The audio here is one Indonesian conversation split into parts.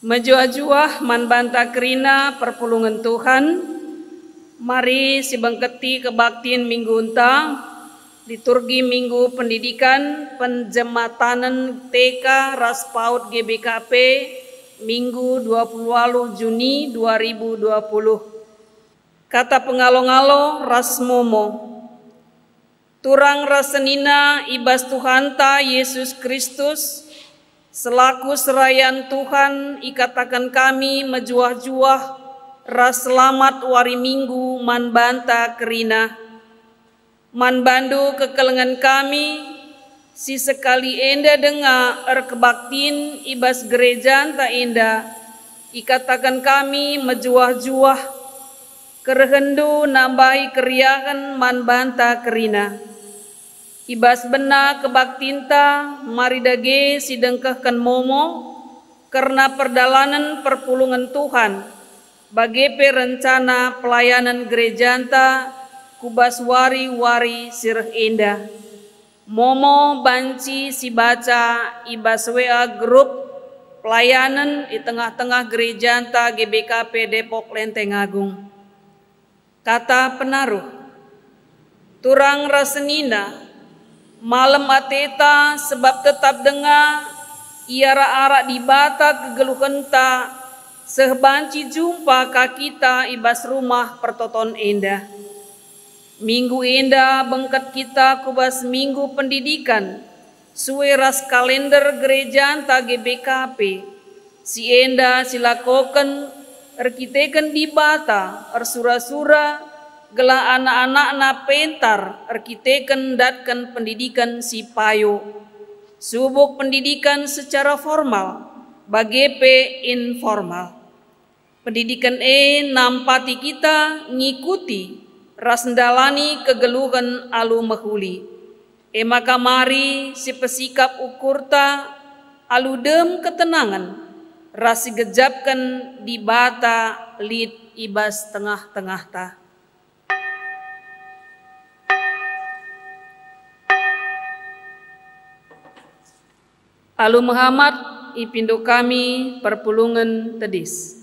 Mejuah-juah man banta kerina perpulungan Tuhan. Mari si bengketi kebaktian minggu unta, liturgi minggu pendidikan penjematanan TK Raspaut GBKP minggu 28 Juni 2020. Kata pengalo-ngalo Rasmomo. Turang rasenina ibas Tuhanta Yesus Kristus, selaku serayan Tuhan ikatakan kami mejuah-juah ras selamat wari minggu man banta kerina. Man bandu kekelengan kami, si sekali enda denga kebaktin ibas gereja anta enda, ikatakan kami mejuah-juah kerehendu nambahi keriahan man banta kerina. Ibas bena kebaktinta mari dage sidengkahkan momo karena perdalanan perpulungan Tuhan bagi perencana pelayanan gerejanta kubas wari-wari sirah indah. Momo banci si baca ibas WA grup pelayanan di tengah-tengah gerejanta GBKP Depok Lenteng Agung. Kata penaruh, turang rasenina malam ateta sebab tetap dengar iara arak di bata kegeluhenta sebanci jumpa kakita ibas rumah pertoton endah. Minggu endah bengket kita kubas minggu pendidikan suwe ras kalender gereja anta GBKP si endah silakoken erkiteken di bata ersura-sura gelah anak-anak na pentar arkiteken datkan pendidikan si payo subuk pendidikan secara formal bagi informal. Pendidikan nampati kita ngikuti rasndalani kegeluhan alu mehuli. Maka mari si pesikap ukurta alu dem ketenangan rasi gejapkan di bata lid ibas tengah-tengah ta. Alu Muhammad ipindo kami perpulungan tedis.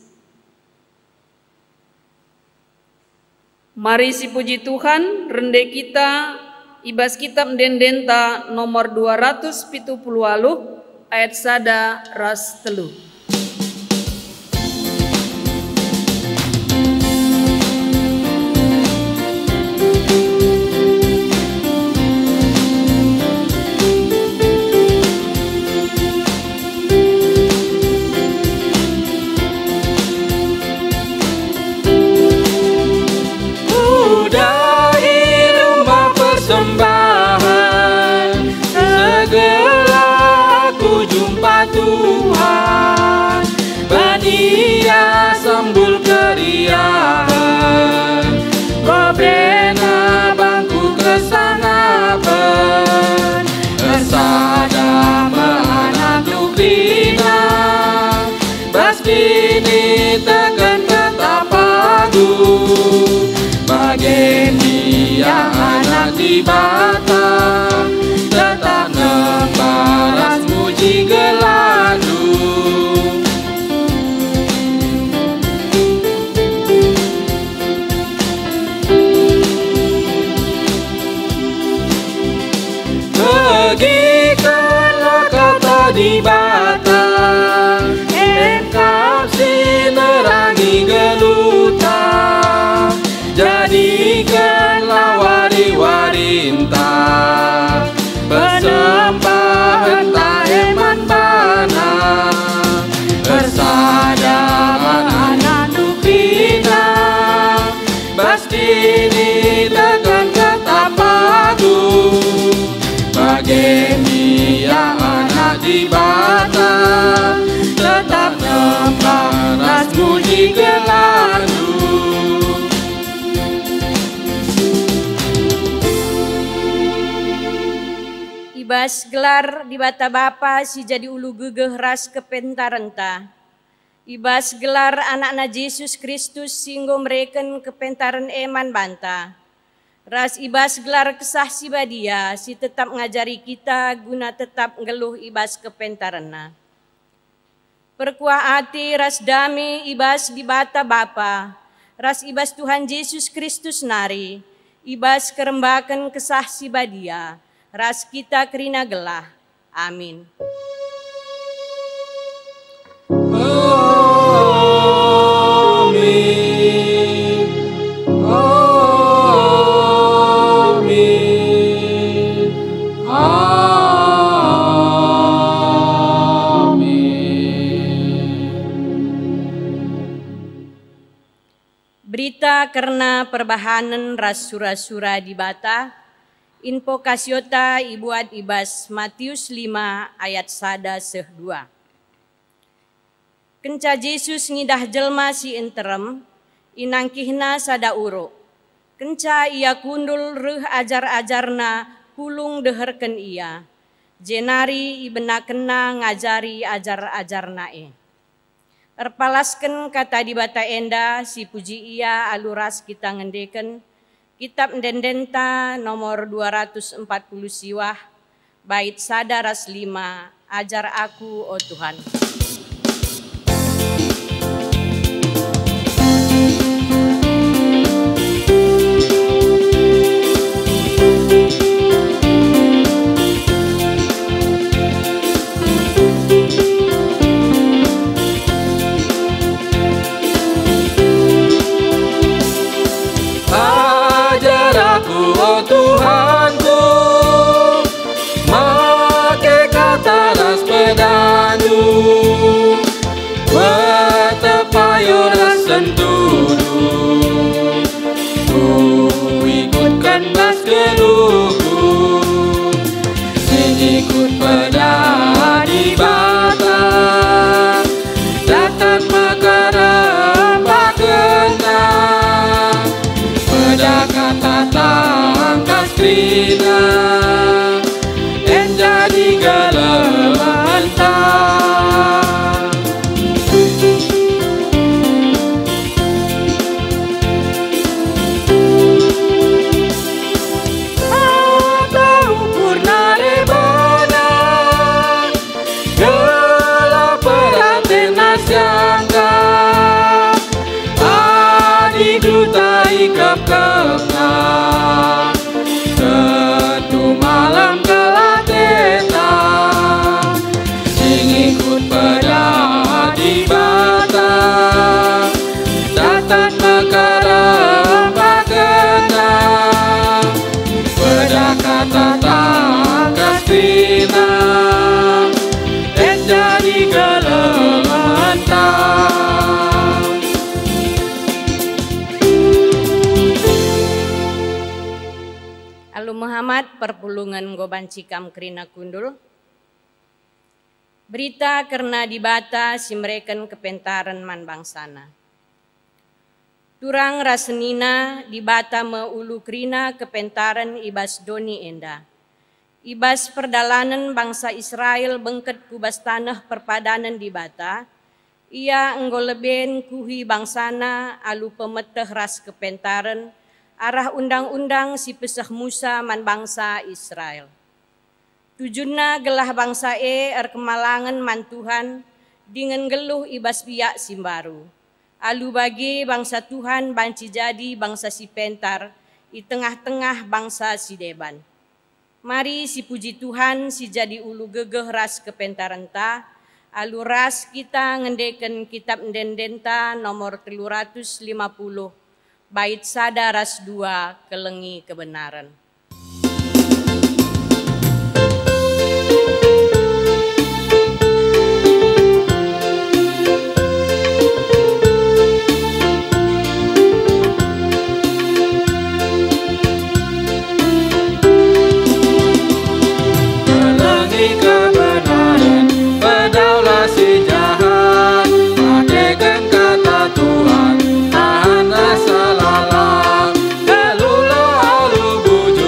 Mari si puji Tuhan rende kita ibas kitab dendenta nomor 270 ayat sada ras telu. Tuhan bania sambul keriahan Robena bangku kesanapan Kesada meanak lukrina Bas kini tekan tetap agung Bagian dia anak di bata tetap nembaras muji geladu Begikanlah kata di bata engkau sinerangi geluta jadikanlah wari-warinta persembahan taeman bana bersadaman anak nukina baskini tekan tetap agung bagian dia anak di bata tetap nyembah ras muji geladu. Ibas gelar di bata bapa si jadi ulu gegeh ras kepentarenta. Ibas gelar anak-anak Yesus Kristus singgo mereken kepentaran eman banta. Ras ibas gelar kesah si badia si tetap ngajari kita guna tetap ngeluh ibas kepentarana. Perkuah hati ras dami ibas di bata Bapa, ras ibas Tuhan Yesus Kristus nari, ibas kerembakan kesah si badia, ras kita kerina gelah. Amin. Berita karena perbahanan ras sura-sura di bata, info kasiota ibuat ibas Matius 5 ayat 1-2. Kenca Yesus ngidah jelma si interim, inangkihna sada uro. Kenca ia kundul reh ajar-ajarna pulung deherken ia. Jenari ibena kena ngajari ajar-ajarna Erpalasken kata di bata enda si puji ia aluras kita ngendeken kitab dendenta nomor 240 siwah bait sadaras 5 ajar aku oh Tuhan. Tuhanku, make kata ras pedanu, bertepayo ras senturu, ku ikutkan ras geluhku, ikut pada di bata, datang makara pakena, pada kata Krina dan jadi galamanta atau purna rebana gelap peraten nasyangka adi glutai kep-kepna malam kelateta sing ikut pada di bata datang makara pakena pada kata tangkas krina dan jadi gelemanta. Muhammad perpulungan goban cikam kerina kundul. Berita karena dibata si mereken kepentaran man bangsana. Turang rasenina dibata meulu kerina kepentaran ibas doni enda. Ibas perdalanan bangsa Israel bengket kubas tanah perpadanan dibata. Ia enggoleben kuhi bangsana alu pemeteh ras kepentaran arah undang-undang si pesah Musa man bangsa Israel. Tujuna gelah bangsa kemalangan man Tuhan dengan geluh ibas biak simbaru. Alu bagi bangsa Tuhan banci jadi bangsa si pentar di tengah-tengah bangsa si deban. Mari si puji Tuhan si jadi ulu gegeh ras kepentaran ta. Alu ras kita ngendeken kitab dendenta nomor 350. Bait sadaras 2 kelengi kebenaran. Kelengi kebenaran, pedaulah si jahat, pakaikan kata Tuhan, tahan rasa lalang, gelulah alu buju.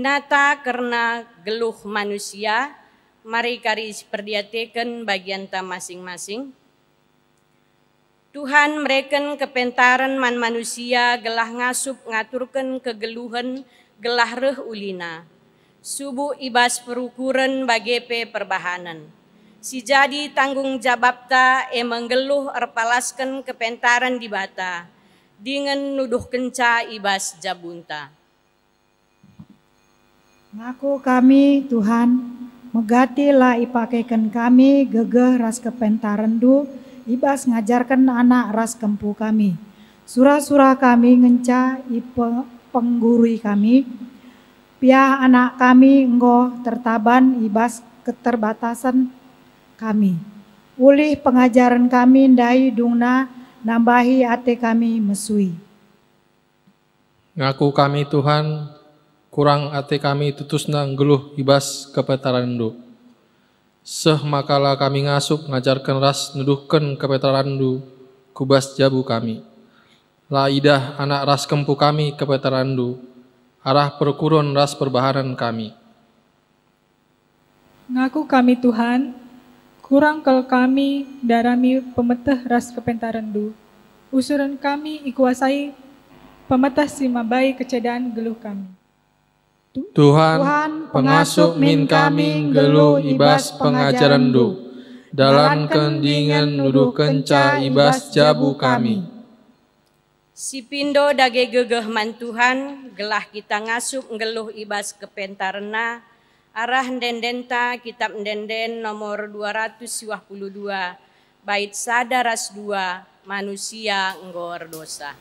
Inata karena geluh manusia, mari kari perdiatekan bagian ta masing-masing. Tuhan mereken kepentaran man manusia gelah ngasup ngaturkan kegeluhan gelah reh ulina. Subuh ibas perukuran bagepe perbahanan. Si jadi tanggung jawabta menggeluh erpalaskan kepentaran di bata. Dengan nuduh kenca ibas jabunta. Ngaku kami Tuhan, megatilah ipakaikan kami gegeh ras kepentarendu, ibas ngajarkan anak ras kempu kami. Surah-surah kami ngenca penggurui kami, piah anak kami enggo tertaban ibas keterbatasan kami. Ulih pengajaran kami ndai dungna nambahi ate kami mesui. Ngaku kami Tuhan, kurang ate kami tutusna geluh ibas kepentarandu. Seh makala kami ngasup ngajarkan ras nuduhkan kepentarandu kubas jabu kami. La idah anak ras kempu kami kepentarandu, arah perkurun ras perbahanan kami. Ngaku kami Tuhan, kurang kel kami darami pemeteh ras kepentarandu. Usuran kami ikuasai pemeteh simabai kecedaan geluh kami. Tuhan, pengasup min kami geluh ibas pengajarandu, dalam kendingan nuduh kenca ibas jabu kami. Si pindo dage gegeh man Tuhan, gelah kita ngasup ngeluh ibas kepentarna, arah ndendenta kitab ndenden nomor 252, bait sadaras 2, manusia nggor dosa.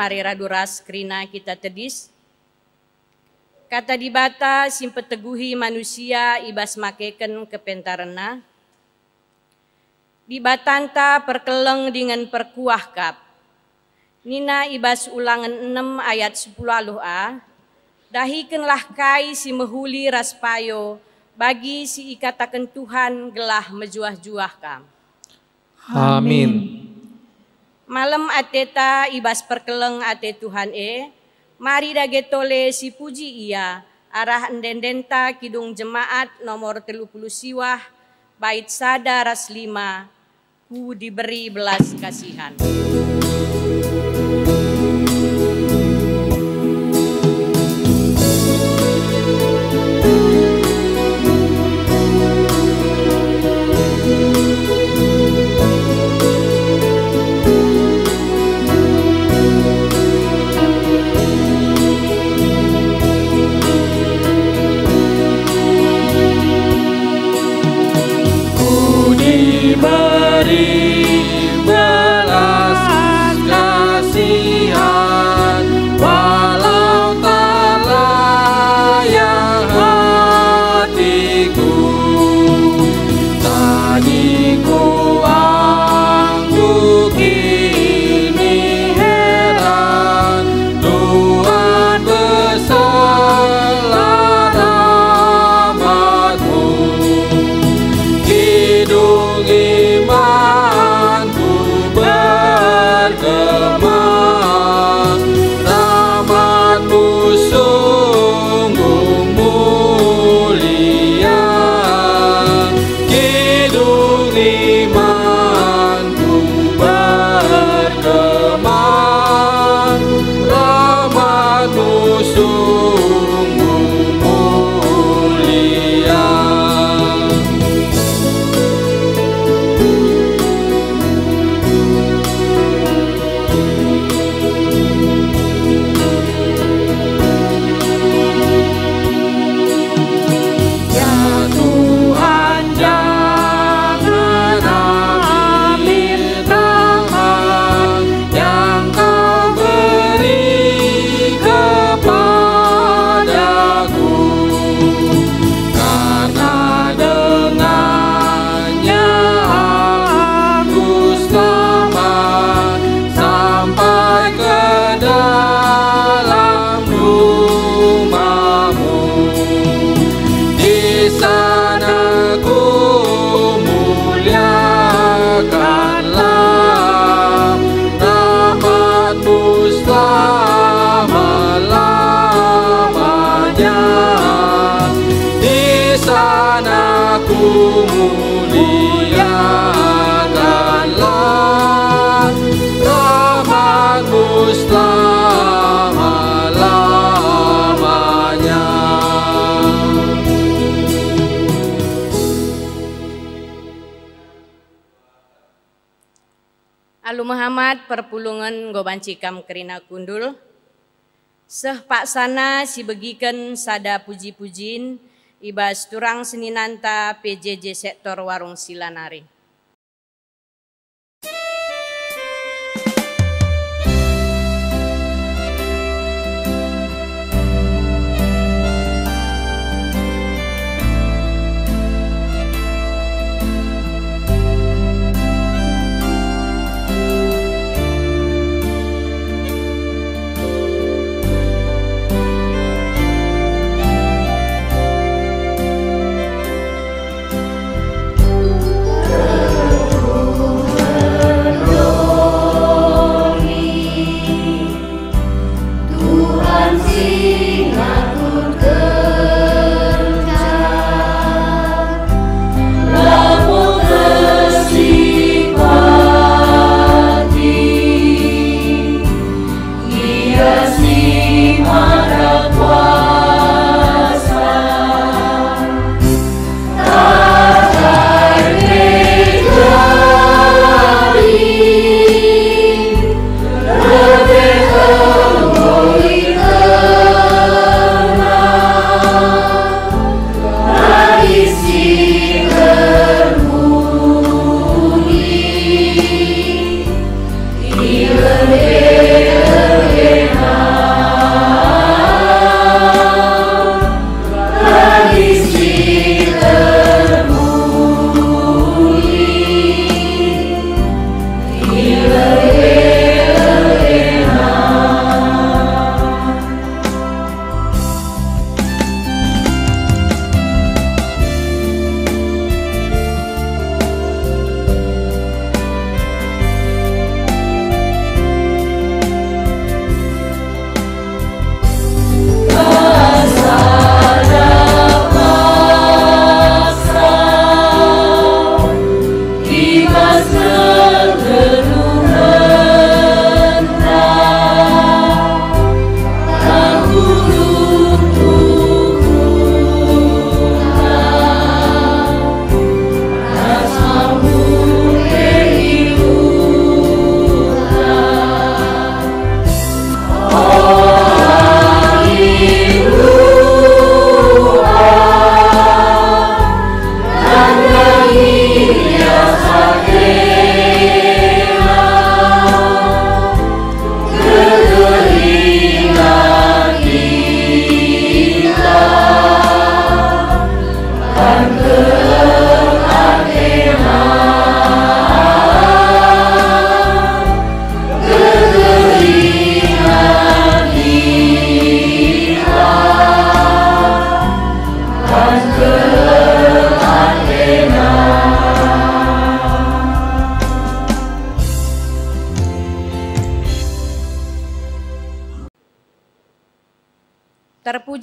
Mari raduras krina kita tedis. Kata dibata simpet teguhi manusia ibas makeken kepentarena. Dibatanta perkeleng dengan perkuah kap. Nina ibas ulangan 6 ayat 10 a. Dahikanlah kai si mehuli raspayo bagi si ikatakan Tuhan gelah mejuah-juah kam. Amin. Malam ateta ibas perkeleng ate Tuhan mari dagetole si puji ia arah endendenta kidung jemaat nomor 30 siwah bait sada ras 5 ku diberi belas kasihan. Alu Muhammad perpulungan gobanci kam kerina kundul. Seh paksana si begiken sada puji-pujin ibas turang seninanta PJJ sektor Warung Silanari.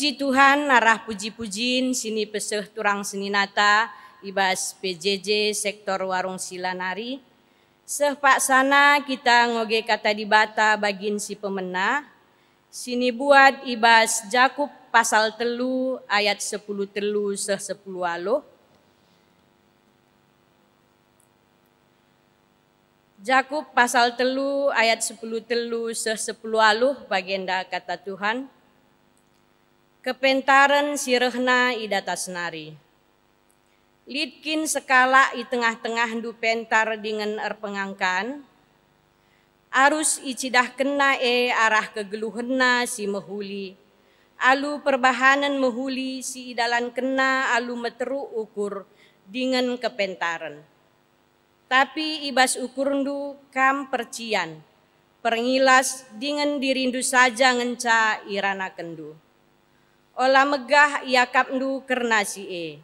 Puji Tuhan, arah puji-pujin sini peseh turang seninata ibas PJJ sektor warung silanari. Seh pak sana kita ngoge kata dibata bagin si pemena. Sini buat ibas Jakub pasal 3 ayat 10 telu seh 10 aloh. Jakub pasal 3 ayat 10 telu seh 10 aloh bagenda kata Tuhan. Kepentaran sirehna idatas nari. Lidkin sekala i tengah-tengah du pentar dengan erpengangkan. Arus icidah kena arah kegeluhenna si mehuli. Alu perbahanan mehuli si idalan kena alu meteru ukur dengan kepentaran. Tapi ibas ukurndu kam percian. Perngilas dengan dirindu saja ngenca irana kendu. Ola megah iakapndu kerna si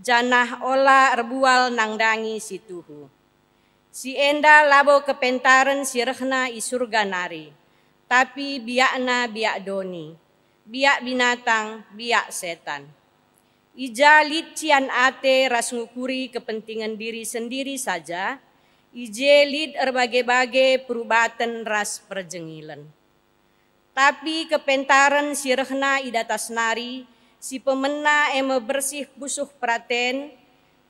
janah ola rebual nangdangi si tuhu. Si enda labo kepentaran si rehna i surga nari. Tapi biakna biak doni. Biak binatang, biak setan. Ija lician ate ras ngukuri kepentingan diri sendiri saja. Ije lid erbagai-bagai perubatan ras perjengilan. Tapi kepentaran si rehna idatas nari, si pemena eme bersih busuh praten,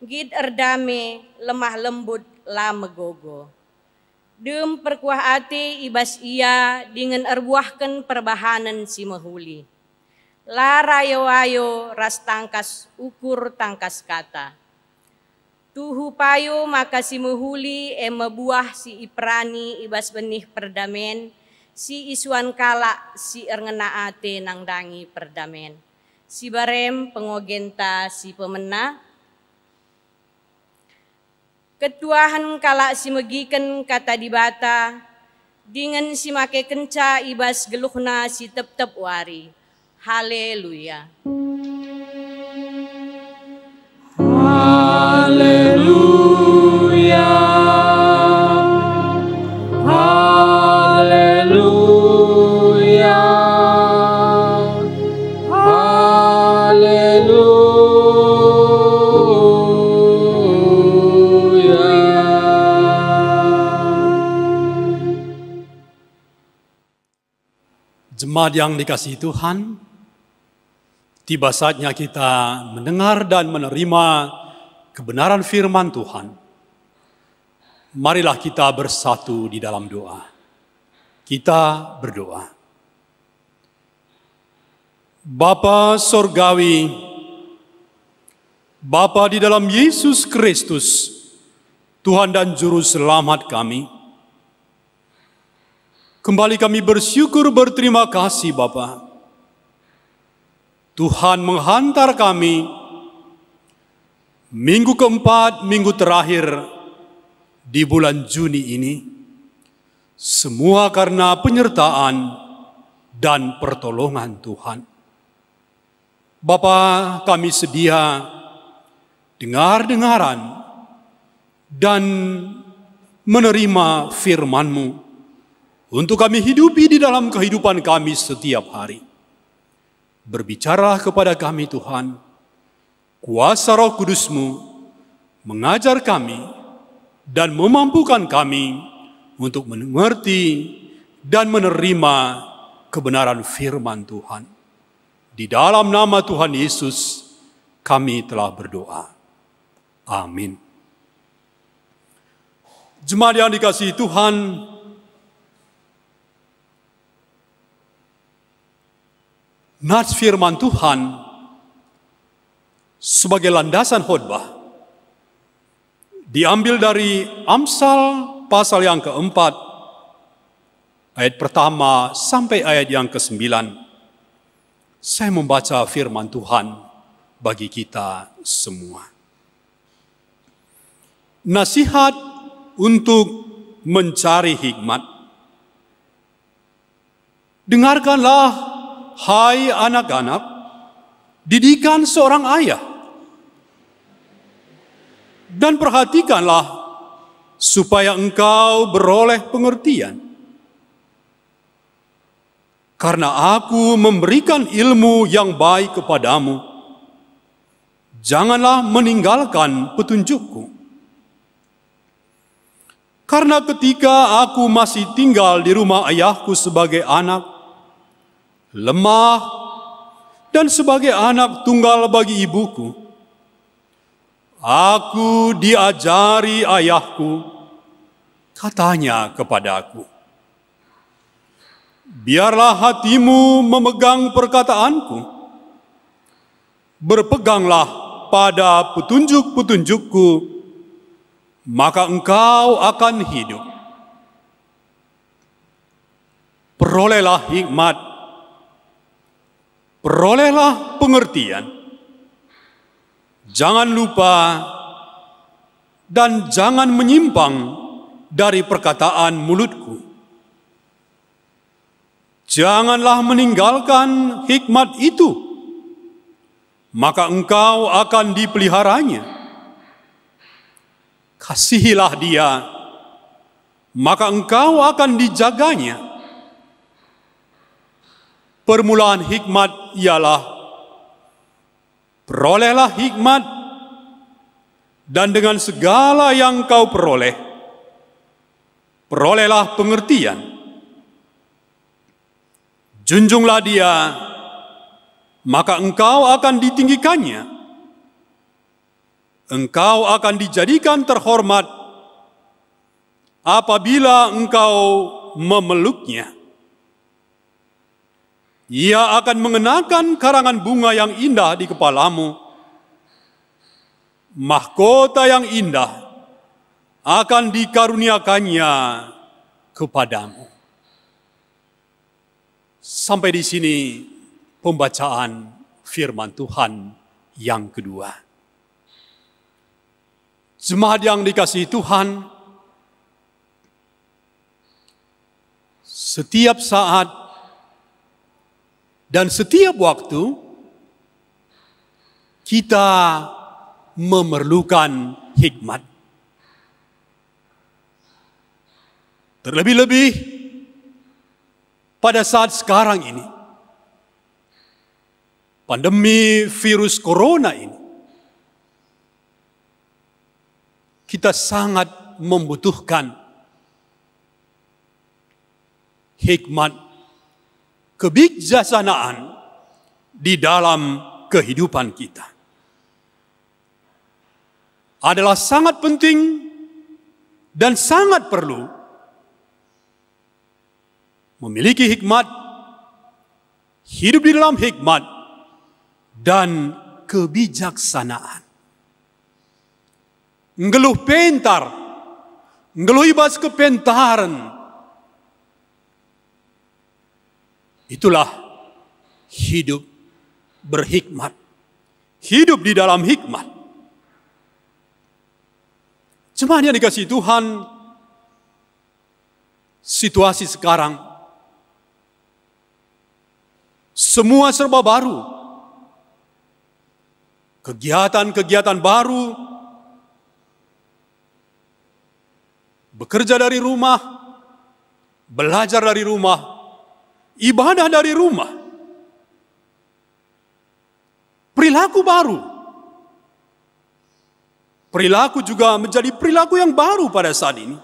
gid erdame lemah lembut la megogo. Dem perkuah ate ibas ia dengan erbuahkan perbahanan si mehuli. La rayo-ayo ras tangkas ukur tangkas kata. Tuhu payo maka si mehuli eme buah si iprani ibas benih perdamen, si isuan kala si erngena ate nangdangi perdamen. Si barem pengogenta si pemena. Ketuahan kala si megiken kata dibata. Dengan si make kenca ibas geluhna si tep-tep wari. Haleluya. Haleluya. Haleluya. Haleluya. Jemaat yang dikasihi Tuhan, tiba saatnya kita mendengar dan menerima kebenaran firman Tuhan. Marilah kita bersatu di dalam doa. Kita berdoa. Bapa Sorgawi, Bapa di dalam Yesus Kristus, Tuhan dan Juru Selamat kami, kembali kami bersyukur berterima kasih Bapa. Tuhan menghantar kami minggu keempat, minggu terakhir di bulan Juni ini, semua karena penyertaan dan pertolongan Tuhan. Bapa, kami sedia dengar-dengaran dan menerima firman-Mu untuk kami hidupi di dalam kehidupan kami setiap hari. Berbicaralah kepada kami Tuhan, kuasa Roh Kudus-Mu mengajar kami dan memampukan kami untuk mengerti dan menerima kebenaran firman Tuhan. Di dalam nama Tuhan Yesus kami telah berdoa. Amin. Jemaat yang dikasihi Tuhan, nats firman Tuhan sebagai landasan khotbah diambil dari Amsal pasal yang keempat, ayat pertama sampai ayat yang ke-9. Saya membaca firman Tuhan bagi kita semua. Nasihat untuk mencari hikmat. Dengarkanlah, hai anak-anak, didikan seorang ayah. Dan perhatikanlah supaya engkau beroleh pengertian. Karena aku memberikan ilmu yang baik kepadamu, janganlah meninggalkan petunjukku. Karena ketika aku masih tinggal di rumah ayahku sebagai anak, lemah, dan sebagai anak tunggal bagi ibuku, aku diajari ayahku, katanya kepadaku, biarlah hatimu memegang perkataanku, berpeganglah pada petunjuk-petunjukku, maka engkau akan hidup. Perolehlah hikmat, perolehlah pengertian, jangan lupa dan jangan menyimpang dari perkataan mulutku. Janganlah meninggalkan hikmat itu, maka engkau akan dipeliharanya. Kasihilah dia, maka engkau akan dijaganya. Permulaan hikmat ialah, perolehlah hikmat, dan dengan segala yang kau peroleh, perolehlah pengertian. Junjunglah dia, maka engkau akan ditinggikannya. Engkau akan dijadikan terhormat apabila engkau memeluknya. Ia akan mengenakan karangan bunga yang indah di kepalamu. Mahkota yang indah akan dikaruniakannya kepadamu. Sampai di sini pembacaan firman Tuhan yang kedua. Jemaat yang dikasihi Tuhan, setiap saat dan setiap waktu kita memerlukan hikmat. Terlebih-lebih pada saat sekarang ini, pandemi virus corona ini, kita sangat membutuhkan hikmat, kebijaksanaan di dalam kehidupan kita. Adalah sangat penting dan sangat perlu memiliki hikmat, hidup di dalam hikmat, dan kebijaksanaan. Ngeluh pintar, ngeluh ibas kepintaran. Itulah hidup berhikmat, hidup di dalam hikmat. Jemaat yang dikasihi Tuhan, situasi sekarang semua serba baru. Kegiatan-kegiatan baru, bekerja dari rumah, belajar dari rumah, ibadah dari rumah. Perilaku baru. Perilaku juga menjadi perilaku yang baru pada saat ini.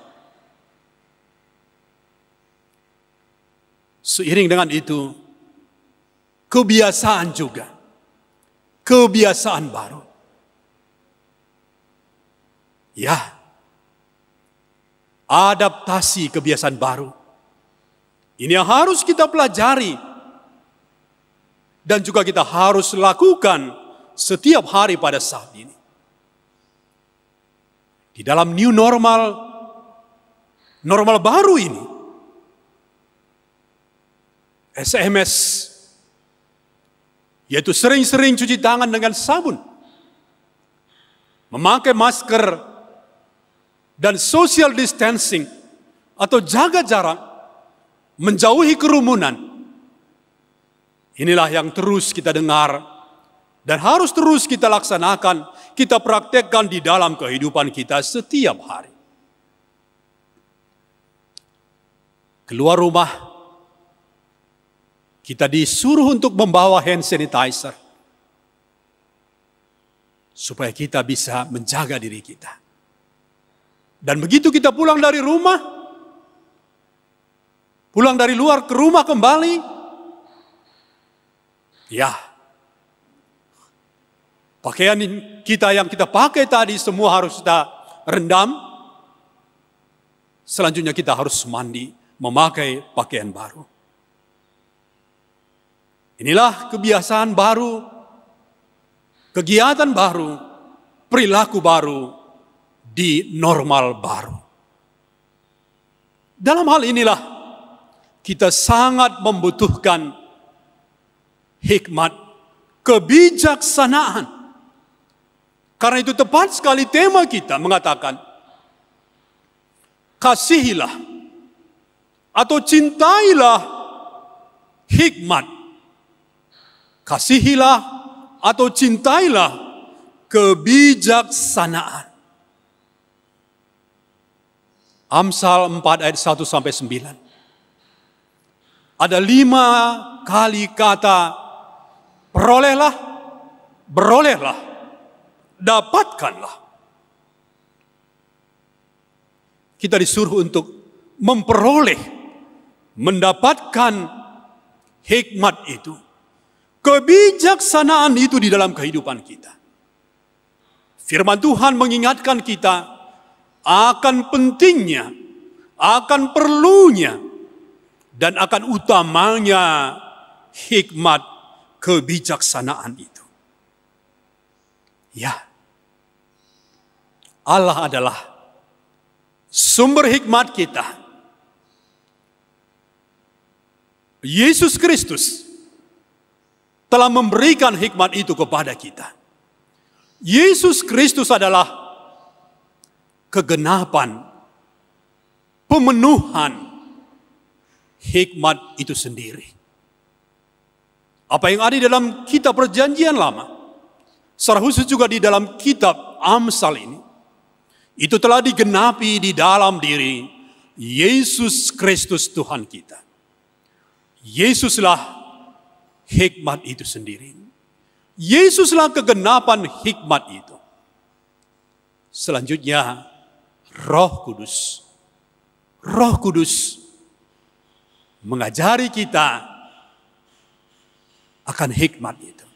Seiring dengan itu, kebiasaan juga. Kebiasaan baru. Ya, adaptasi kebiasaan baru. Ini yang harus kita pelajari. Dan juga kita harus lakukan setiap hari pada saat ini. Di dalam new normal, normal baru ini. SMS, yaitu sering-sering cuci tangan dengan sabun. Memakai masker, dan social distancing atau jaga jarak, menjauhi kerumunan. Inilah yang terus kita dengar dan harus terus kita laksanakan, kita praktekkan di dalam kehidupan kita setiap hari. Keluar rumah, Kita disuruh untuk membawa hand sanitizer supaya kita bisa menjaga diri kita. Dan begitu kita pulang dari rumah, pulang dari luar ke rumah kembali, ya, pakaian kita yang kita pakai tadi semua harus kita rendam. Selanjutnya kita harus mandi, memakai pakaian baru. Inilah kebiasaan baru, kegiatan baru, perilaku baru di normal baru. Dalam hal inilah kita sangat membutuhkan hikmat, kebijaksanaan. Karena itu tepat sekali tema kita mengatakan, kasihilah atau cintailah hikmat. Kasihilah atau cintailah kebijaksanaan. Amsal 4 ayat 1 sampai 9. Ada 5 kali kata perolehlah, berolehlah, dapatkanlah. Kita disuruh untuk memperoleh, mendapatkan hikmat itu. Kebijaksanaan itu di dalam kehidupan kita. Firman Tuhan mengingatkan kita akan pentingnya, akan perlunya, dan akan utamanya hikmat kebijaksanaan itu. Ya, Allah adalah sumber hikmat kita. Yesus Kristus telah memberikan hikmat itu kepada kita. Yesus Kristus adalah kegenapan, pemenuhan hikmat itu sendiri. Apa yang ada di dalam kitab Perjanjian Lama, secara khusus juga di dalam kitab Amsal ini, itu telah digenapi di dalam diri Yesus Kristus Tuhan kita. Yesuslah hikmat itu sendiri. Yesuslah kegenapan hikmat itu. Selanjutnya, Roh Kudus. Roh Kudus mengajari kita akan hikmat itu.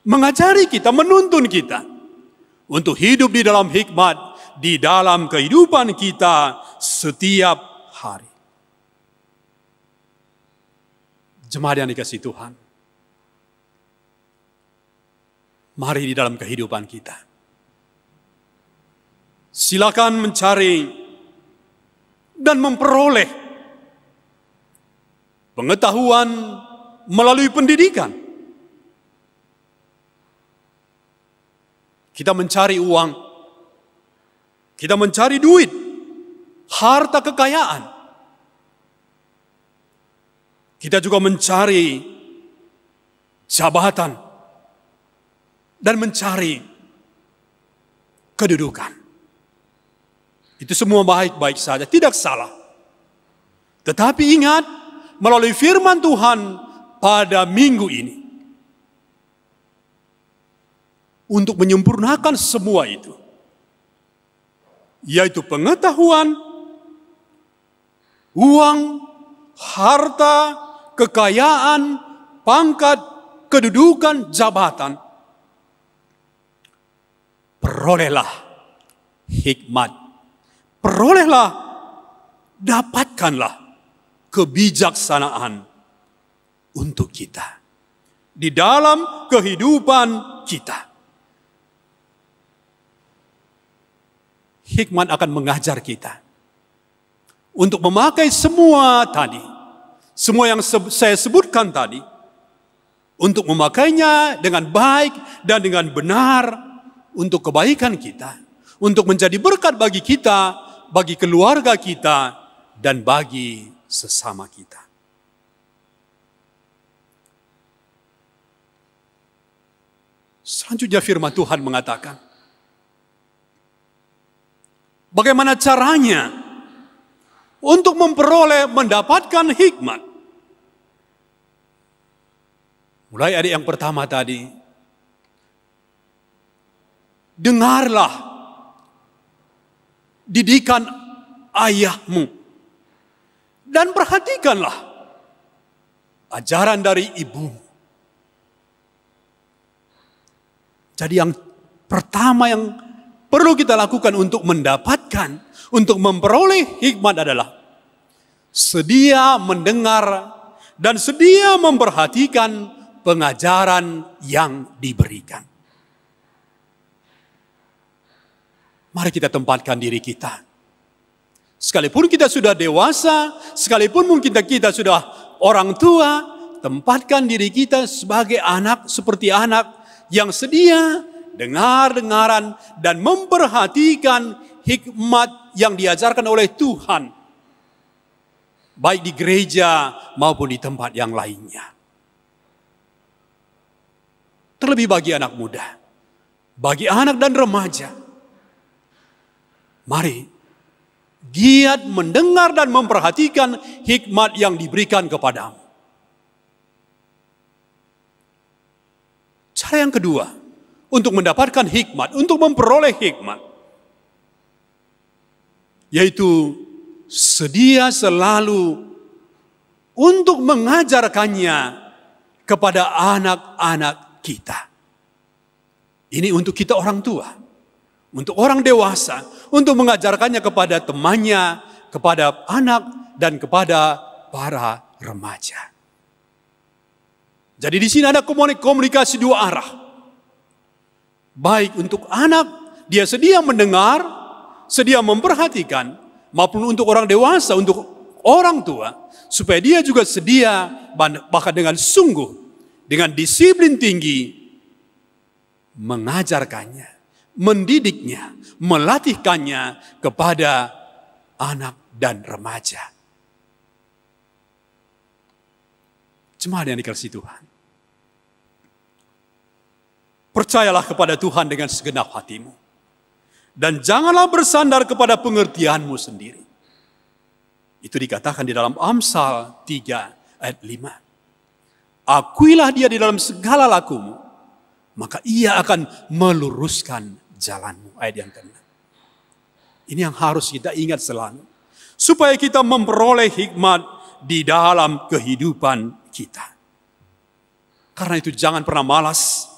Mengajari kita, menuntun kita untuk hidup di dalam hikmat, di dalam kehidupan kita setiap hari. Jemaat yang dikasihi Tuhan, mari di dalam kehidupan kita, silakan mencari dan memperoleh pengetahuan melalui pendidikan. Kita mencari uang, kita mencari duit, harta kekayaan. Kita juga mencari jabatan dan mencari kedudukan. Itu semua baik-baik saja, tidak salah. Tetapi ingat, melalui firman Tuhan pada minggu ini, untuk menyempurnakan semua itu, yaitu pengetahuan, uang, harta, kekayaan, pangkat, kedudukan, jabatan. Perolehlah hikmat, perolehlah, dapatkanlah kebijaksanaan untuk kita di dalam kehidupan kita. Hikmat akan mengajar kita untuk memakai semua tadi, semua yang saya sebutkan tadi, untuk memakainya dengan baik dan dengan benar untuk kebaikan kita, untuk menjadi berkat bagi kita, bagi keluarga kita, dan bagi sesama kita. Selanjutnya firman Tuhan mengatakan, bagaimana caranya untuk memperoleh, mendapatkan hikmat? Mulai ayat yang pertama tadi. Dengarlah didikan ayahmu. Dan perhatikanlah ajaran dari ibumu. Jadi yang pertama yang perlu kita lakukan untuk mendapatkan, untuk memperoleh hikmat adalah sedia mendengar dan sedia memperhatikan pengajaran yang diberikan. Mari kita tempatkan diri kita. Sekalipun kita sudah dewasa, sekalipun mungkin kita sudah orang tua, tempatkan diri kita sebagai anak, seperti anak yang sedia dengar-dengaran dan memperhatikan hikmat yang diajarkan oleh Tuhan. Baik di gereja maupun di tempat yang lainnya. Terlebih bagi anak muda, bagi anak dan remaja. Mari giat mendengar dan memperhatikan hikmat yang diberikan kepadamu. Cara yang kedua, untuk mendapatkan hikmat, untuk memperoleh hikmat, yaitu sedia selalu untuk mengajarkannya kepada anak-anak kita. Ini untuk kita orang tua, untuk orang dewasa, untuk mengajarkannya kepada temannya, kepada anak, dan kepada para remaja. Jadi di sini ada komunikasi dua arah. Baik untuk anak, dia sedia mendengar, sedia memperhatikan, maupun untuk orang dewasa, untuk orang tua, supaya dia juga sedia, bahkan dengan sungguh, dengan disiplin tinggi, mengajarkannya, mendidiknya, melatihkannya kepada anak dan remaja. Jemaat yang dikasihi Tuhan, percayalah kepada Tuhan dengan segenap hatimu. Dan janganlah bersandar kepada pengertianmu sendiri. Itu dikatakan di dalam Amsal 3 ayat 5. Akuilah dia di dalam segala lakumu, maka ia akan meluruskan jalanmu. Ayat yang ke-6. Ini yang harus kita ingat selalu. Supaya kita memperoleh hikmat di dalam kehidupan kita. Karena itu jangan pernah malas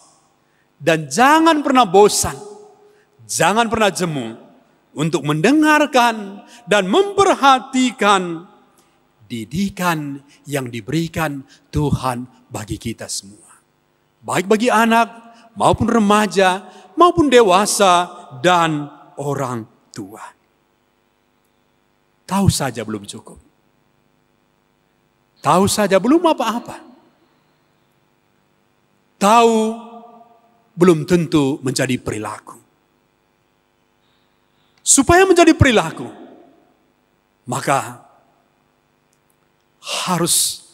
dan jangan pernah bosan, jangan pernah jemu untuk mendengarkan dan memperhatikan didikan yang diberikan Tuhan bagi kita semua. Baik bagi anak maupun remaja maupun dewasa dan orang tua. Tahu saja belum cukup. Tahu saja belum apa-apa. Tahu belum tentu menjadi perilaku. Supaya menjadi perilaku, maka harus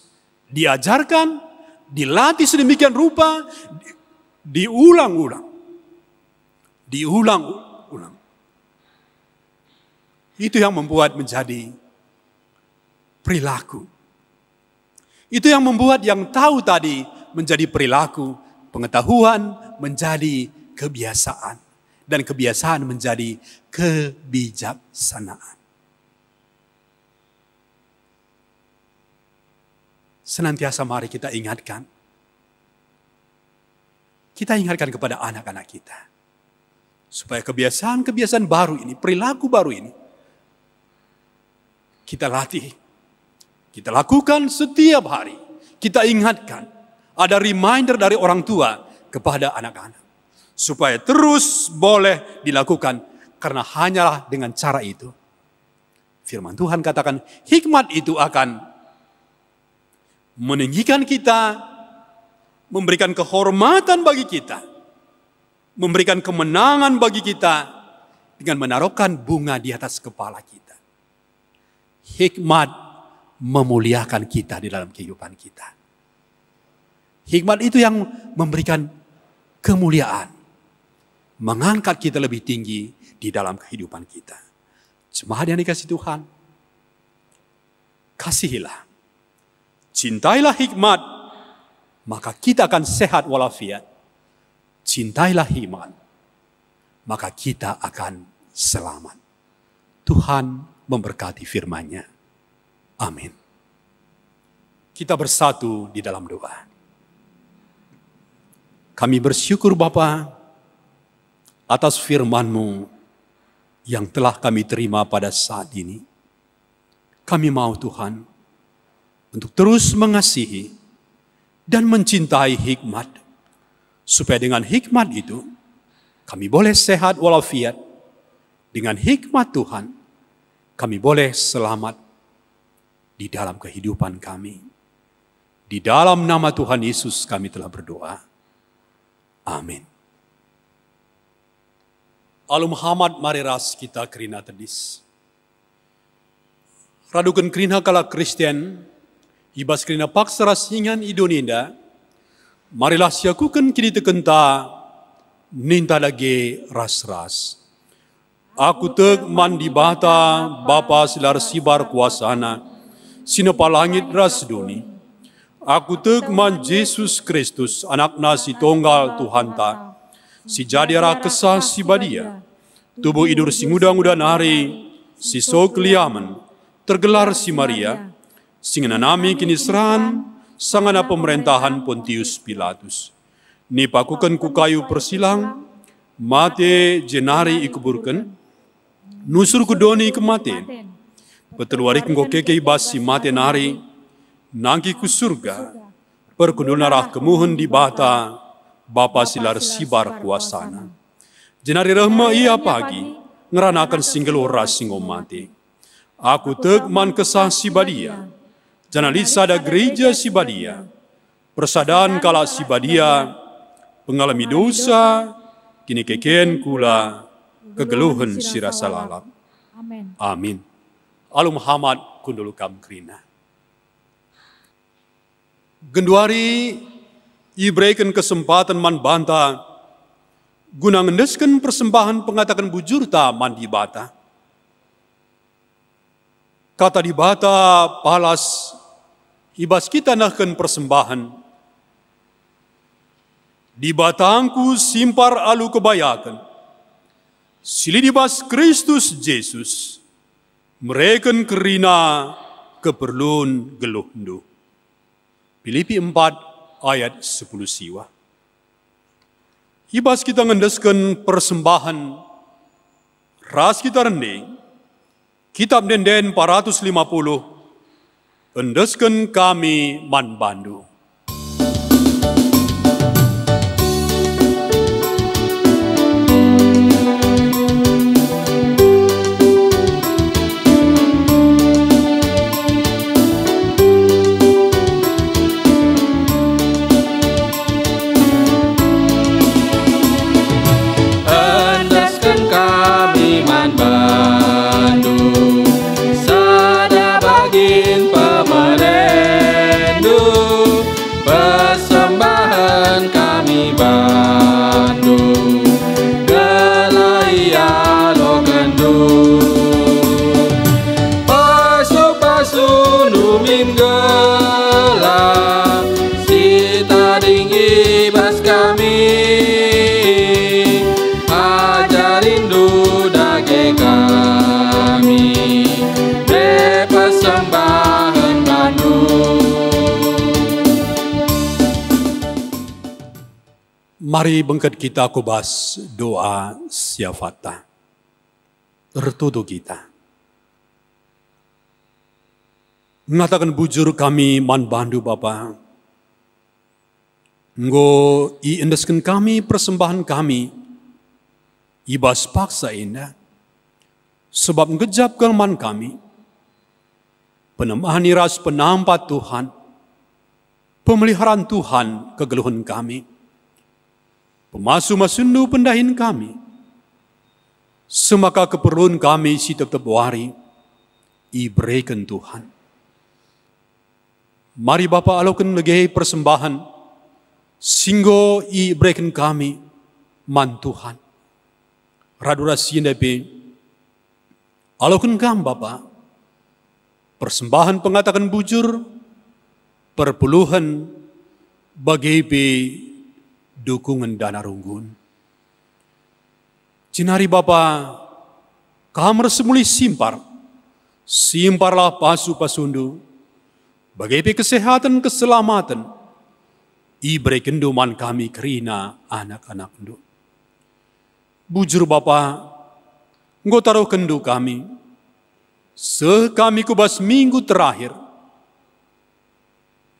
diajarkan, dilatih sedemikian rupa, diulang-ulang. Diulang-ulang. Itu yang membuat menjadi perilaku. Itu yang membuat yang tahu tadi menjadi perilaku, pengetahuan menjadi kebiasaan, dan kebiasaan menjadi kebijaksanaan. Senantiasa mari kita ingatkan. Kita ingatkan kepada anak-anak kita. Supaya kebiasaan-kebiasaan baru ini, perilaku baru ini, kita latih. Kita lakukan setiap hari. Kita ingatkan. Ada reminder dari orang tua kepada anak-anak. Supaya terus boleh dilakukan. Karena hanyalah dengan cara itu. Firman Tuhan katakan, hikmat itu akan meninggikan kita, memberikan kehormatan bagi kita, memberikan kemenangan bagi kita, dengan menaruhkan bunga di atas kepala kita. Hikmat memuliakan kita di dalam kehidupan kita. Hikmat itu yang memberikan kemuliaan, mengangkat kita lebih tinggi di dalam kehidupan kita. Jemaat yang dikasihi Tuhan, kasihilah, cintailah hikmat, maka kita akan sehat walafiat. Cintailah iman, maka kita akan selamat. Tuhan memberkati firman-Nya. Amin. Kita bersatu di dalam doa. Kami bersyukur Bapa atas firman-Mu yang telah kami terima pada saat ini. Kami mau Tuhan untuk terus mengasihi dan mencintai hikmat, supaya dengan hikmat itu kami boleh sehat walafiat. Dengan hikmat Tuhan kami boleh selamat di dalam kehidupan kami. Di dalam nama Tuhan Yesus kami telah berdoa. Amin. Alu Muhammad mariras kita kerina tedis. Radukan kerina kala Kristen, ibas kerina paksa rasingan idoninda, marilah siakukan kini tekenta, ninta lagi ras-ras. Aku tek mandi bata, Bapa silar sibar kuasana, sinapa langit ras duni. Aku tek man Yesus Kristus, anakna si tunggal Tuhan ta, si jadi arah kesah si badia, tubuh idur si muda-muda nari, si so keliaman, tergelar si Maria, singana nami kini seran, sangana pemerintahan Pontius Pilatus. Nipakukan ku kayu persilang, mate jenari ikuburkan, nusur ku doni kematen, peteluari kengko keke ibas si mate nari, nangki ku surga, perkundunarah kemuhun di bata, Bapa silar sibar kuasana. Jenari rahma ia pagi, ngeranakan singgel oras singgo mati. Aku tegman kesah si badia, janali sada gereja si badia, persadaan kala si badia, pengalami dosa, kini keken kula, kegeluhan sirasa lalap. Amin. Alu Muhammad kundulu kam krina. Genduari ibreikan kesempatan man banta, guna ngendeskan persembahan pengatakan bujur ta man di bata. Kata di bata palas, ibas kita nahkan persembahan. Di batangku simpar alu kebayakan, sili dibas Kristus Yesus, mereken kerina keperluan geluh ndu. Filipi 4 ayat 10 siwa. Ibas kita ngendeskan persembahan, ras kita rending, kitab denden 450, endeskan kami man bandu. Mari bengket kita kubas doa syafata. Tertutup kita. Mengatakan bujur kami man bandu Bapa. Nggo iendeskan kami persembahan kami. Ibas paksa indah. Sebab ngejap kelemahan kami. Penemani ras penampat Tuhan. Pemeliharaan Tuhan kegeluhan kami. Pemasu-masundu pendahin kami. Semaka keperluan kami si tetap wari. Iberikan Tuhan. Mari Bapa alaukan legei persembahan. Singgo iberikan kami. Man Tuhan. Radura sindepe. Alaukan kami Bapa. Persembahan pengatakan bujur. Perpuluhan. Bagai dukungan dana runggun. Cinari Bapa, kamar semuli simparlah pasu pasundu, bagai kesehatan keselamatan, ibre kenduman kami kerina anak-anak kendu. Bujur Bapa, Engkau taruh kendu kami, kami kubas minggu terakhir,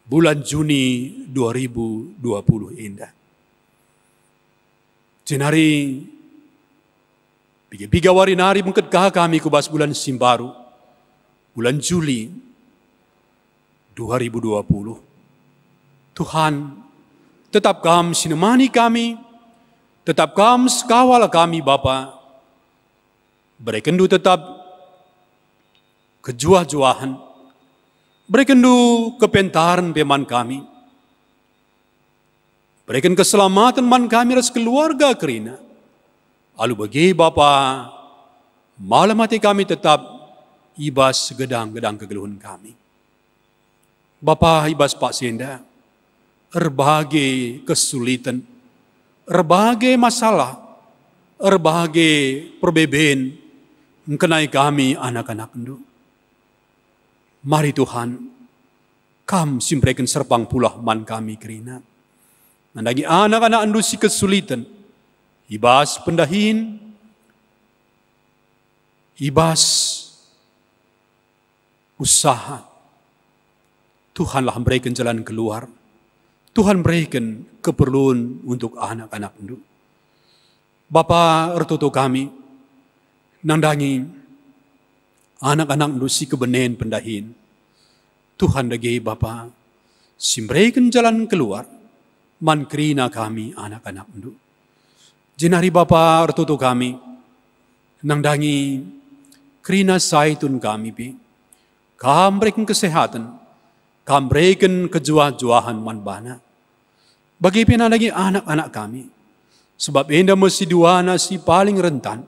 bulan Juni 2020 indah. Cinari Biga wari nari mungket kami kubas bulan Simbaru, bulan Juli 2020. Tuhan, tetap Kam sinemani kami, tetap Kam sekawal kami Bapa. Berekendu tetap kejuah-juahan, berekendu kepentaran peman kami, berikan keselamatan man kami ras keluarga kerina. Alu bagi Bapa, malam hati kami tetap ibas gedang-gedang kegeluhan kami. Bapa ibas Pak Senda, berbagai kesulitan, berbagai masalah, berbagai perbedaan mengenai kami anak-anak itu. Mari Tuhan, Kam simprekan serpang pulah man kami kerina. Nandagi anak-anak andu si kesulitan, ibas pendahin, ibas usaha. Tuhanlah berikan jalan keluar. Tuhan berikan keperluan untuk anak-anak itu. Bapa ertutu kami, nandangi anak-anak itu si kebenen pendahin. Tuhan dagi Bapa, simberikan jalan keluar, man kerina kami anak-anak itu. Jenari Bapa ertutu kami, nandangi kerina saitun kami pi, Kam berikan kesehatan, Kam berikan kejuah-juahan man bana. Bagi pina lagi anak-anak kami, sebab enda mesti duana si paling rentan,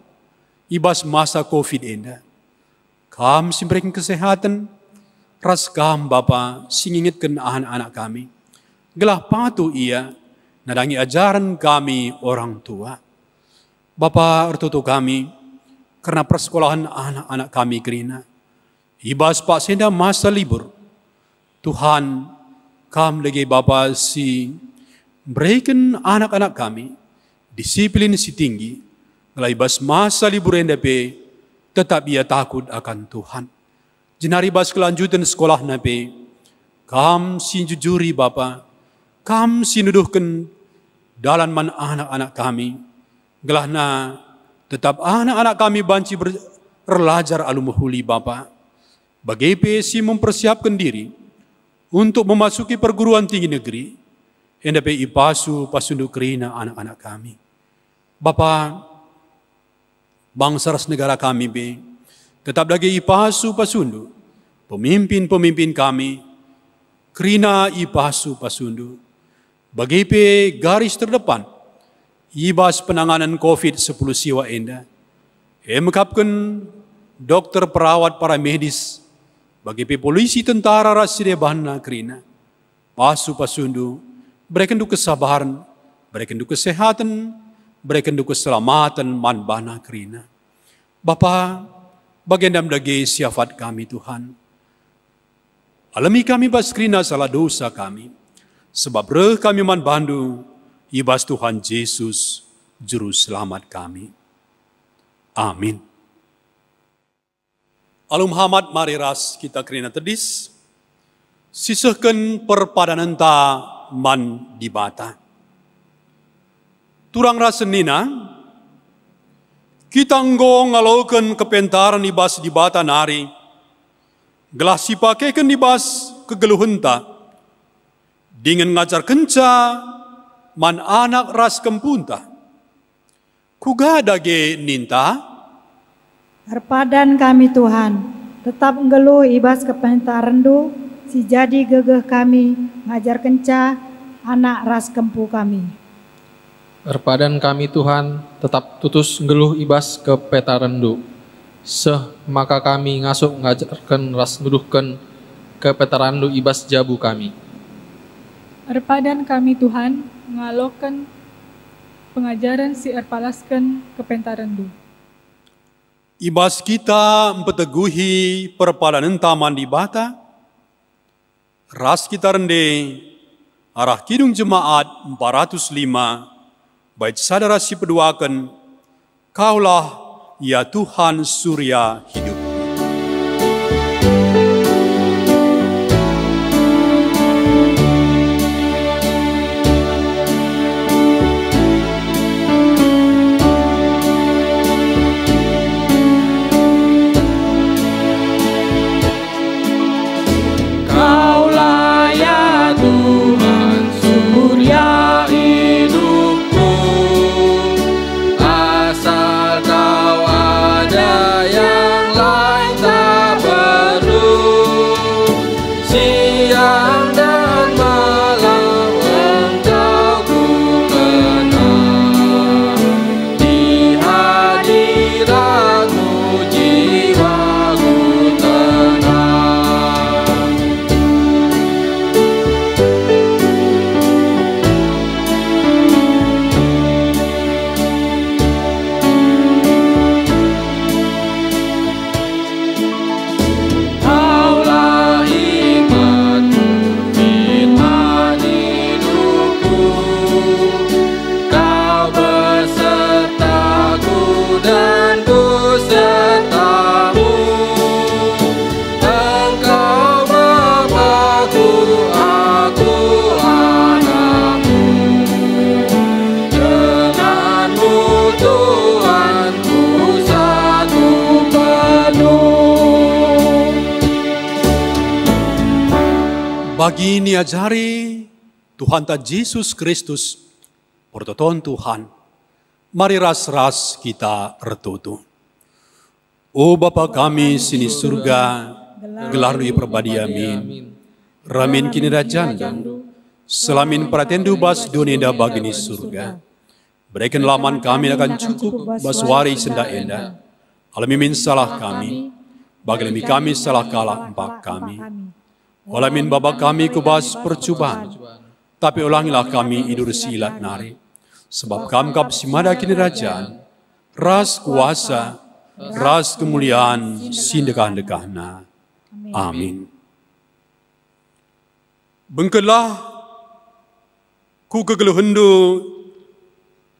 ibas masa COVID enda. Kam simberikan kesehatan, ras Kam Bapa singingitkan anak-anak kami. Gelah patu ia, nadangi ajaran kami orang tua. Bapa ertutu kami, karena persekolahan anak-anak kami kerina. Ibas Pak Senda masa libur. Tuhan, Kam lagi Bapa si berikan anak-anak kami disiplin si tinggi. Ngelai bas masa libur endape, tetap ia takut akan Tuhan. Jenari bas kelanjutan sekolah nape, Kam si jujuri Bapa, Kam si nuduhkan dalam man anak-anak kami. Gelahna tetap anak-anak kami banci berlajar alumuhuli Bapa. Bagi si mempersiapkan diri untuk memasuki perguruan tinggi negeri, hendape ipasu pasundu kerina anak-anak kami. Bapa, bangsa ras negara kami be, tetap lagi ipasu pasundu, pemimpin-pemimpin kami, kerina ipasu pasundu, bagi garis terdepan, ibas penanganan COVID-10 siwa enda, mengkapkan dokter, perawat, para medis, bagi polisi, tentara, raside bahana kerina, pasu pasundu, berikan du kesabaran, berikan du kesehatan, berikan du keselamatan man bahana kerina. Bapa, bagendam dagi siafat kami Tuhan. Alami kami bas kerina salah dosa kami, sebab reh kami man bandu, ibas Tuhan Yesus, Juru Selamat kami. Amin. Alum Muhammad mari ras kita kerina tedis, sisahkan perpadanan ta man di bata. Turang ras nina, kita nggo ngalaukan kepentaran ibas di bata nari, gelah sipakekan ibas kegeluhenta, dengan ngajar kenca man anak ras kempunta. Kugada ge ninta, Harpadan kami Tuhan, tetap ngeluh ibas kepentaran du, si jadi gegeh kami, ngajar kenca anak ras kempu kami. Harpadan kami Tuhan, tetap tutus ngeluh ibas kepentaran du. Maka kami ngasup ngajarkan ras nuduhkan kepentaran du ibas jabu kami. Arpadan kami Tuhan, ngalokan pengajaran si erpalaskan kepentarandu. Ibas kita mempeteguhi perpadanan taman di bata, ras kita rende, arah kidung jemaat 405, bait sadara si peduakan, kaulah ya Tuhan surya hidup. Kaulah ya Tuhan surya hidupku, asal Kau ada yang lain tak perlu. Siang dan malam Engkau ku kenal, di hadirat-Mu jiwaku tenang. Kaulah hikmat-Mu, firman hidupku, Kau besertaku dan ku serta-Mu. Engkau Bapa-Ku, aku anak-Mu. Denganmu Tuhanku satu penuh. Bagi ini ajari Tuhan ta Yesus Kristus, pertoton Tuhan, mari ras-ras kita retutu. O Bapa kami sini surga, gelar di perbadi amin. Ramin kini rajandu, selamin pratendu bas dunia bagini surga. Berikan laman kami akan cukup baswari senda enda. Alamimin salah kami, bagelimi kami salah kalah empak kami. Walamin bapa kami kubas percubaan, tapi ulangilah kami idur silat nari. Sebab kamkap simada kini rajaan, ras kuasa, ras kemuliaan, sindekah-dekahna. Amin. Bengkelah ku kegeluhendu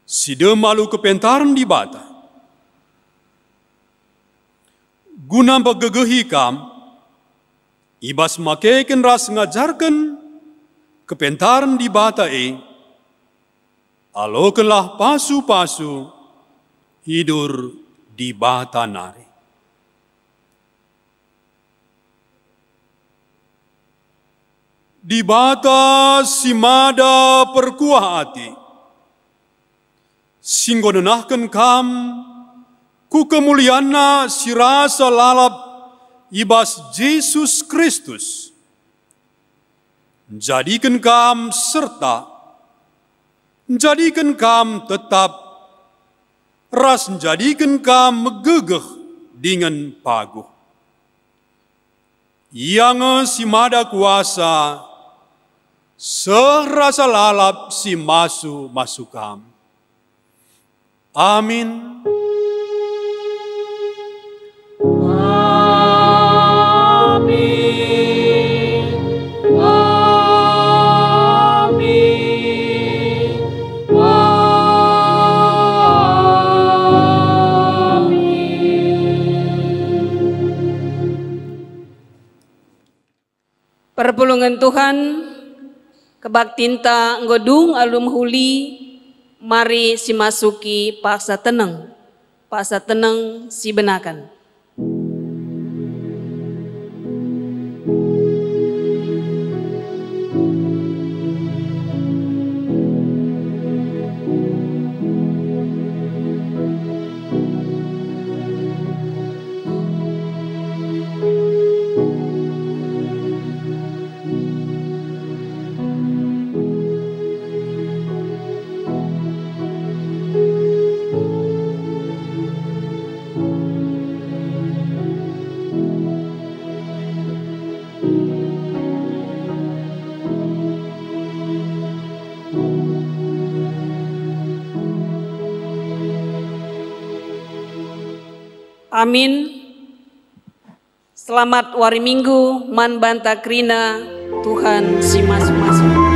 si demalu kepentaran di bata. Guna begegehi kam, ibas makeken ras ngajarkan kepentaran di bata alokelah pasu-pasu hidur di bata nari. Di bata simada perkuah hati, singgonenahkan kam ku kemuliana sirasa lalap ibas Yesus Kristus. Jadikan kam serta, jadikan kam tetap, ras jadikan kam megegeh dengan paguh. Yang simada kuasa, serasa lalap si masu kam. Amin. Perpulungan Tuhan, kebaktinta nggodung alum huli, mari si masuki paksa tenang si benakan. Amin. Selamat wari Minggu, man banta krina, Tuhan si masing-masing.